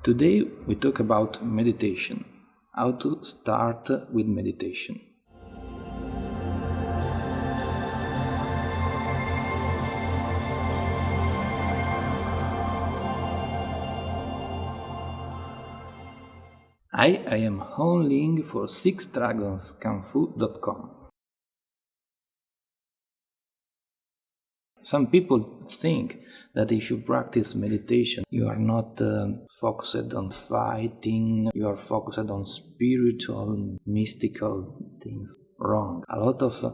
Today we talk about meditation, how to start with meditation. I am Hong Ling for sixdragonskungfu.com. Some people think that if you practice meditation, you are not focused on fighting, you are focused on spiritual, mystical things. Wrong. A lot of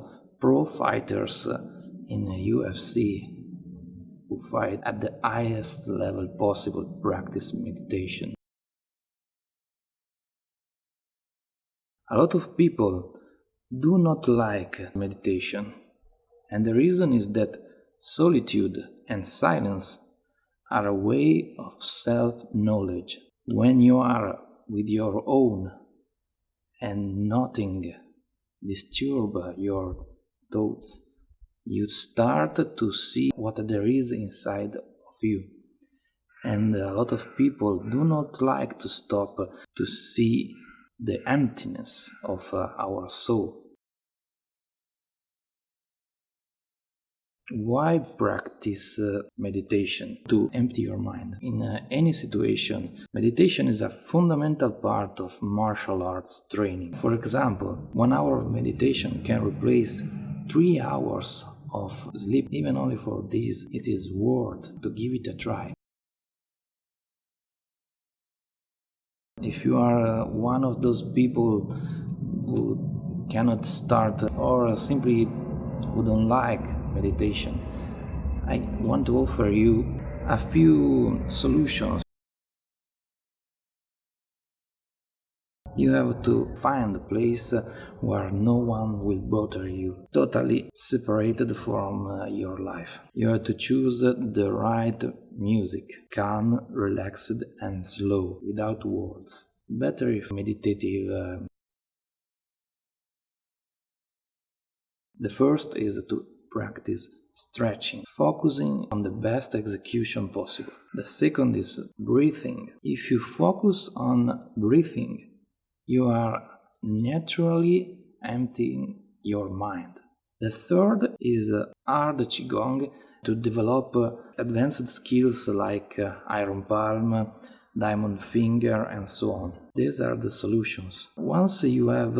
pro fighters in UFC who fight at the highest level possible practice meditation. A lot of people do not like meditation, and the reason is that solitude and silence are a way of self-knowledge. When you are with your own and nothing disturbs your thoughts, you start to see what there is inside of you. And a lot of people do not like to stop to see the emptiness of our soul. Why practice meditation? To empty your mind. In any situation, meditation is a fundamental part of martial arts training. For example, 1 hour of meditation can replace 3 hours of sleep. Even only for this, it is worth to give it a try. If you are one of those people who cannot start or simply who don't like meditation, I want to offer you a few solutions. You have to find a place where no one will bother you, totally separated from your life. You have to choose the right music, calm, relaxed and slow, without words. Better if meditative. The first is to practice stretching, focusing on the best execution possible. The second is breathing. If you focus on breathing, you are naturally emptying your mind. The third is hard qigong to develop advanced skills like iron palm, diamond finger and so on. These are the solutions. Once you have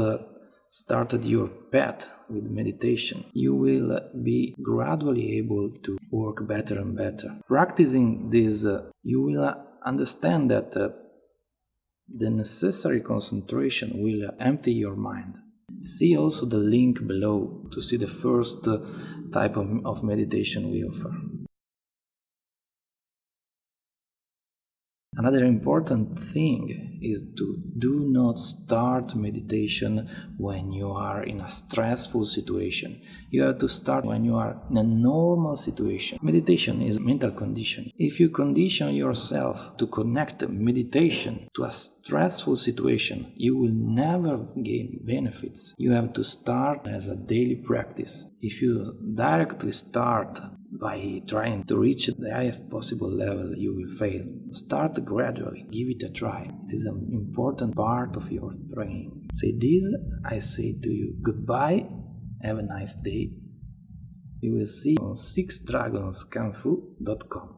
started your path with meditation, you will be gradually able to work better and better. Practicing this, you will understand that the necessary concentration will empty your mind. See also the link below to see the first type of meditation we offer. Another important thing is to do not start meditation when you are in a stressful situation. You have to start when you are in a normal situation. Meditation is a mental condition. If you condition yourself to connect meditation to a stressful situation, you will never gain benefits. You have to start as a daily practice. If you directly start by trying to reach the highest possible level, you will fail. Start gradually, give it a try. It is an important part of your training. Say this, I say to you goodbye, have a nice day. We will see you on sixdragonskungfu.com.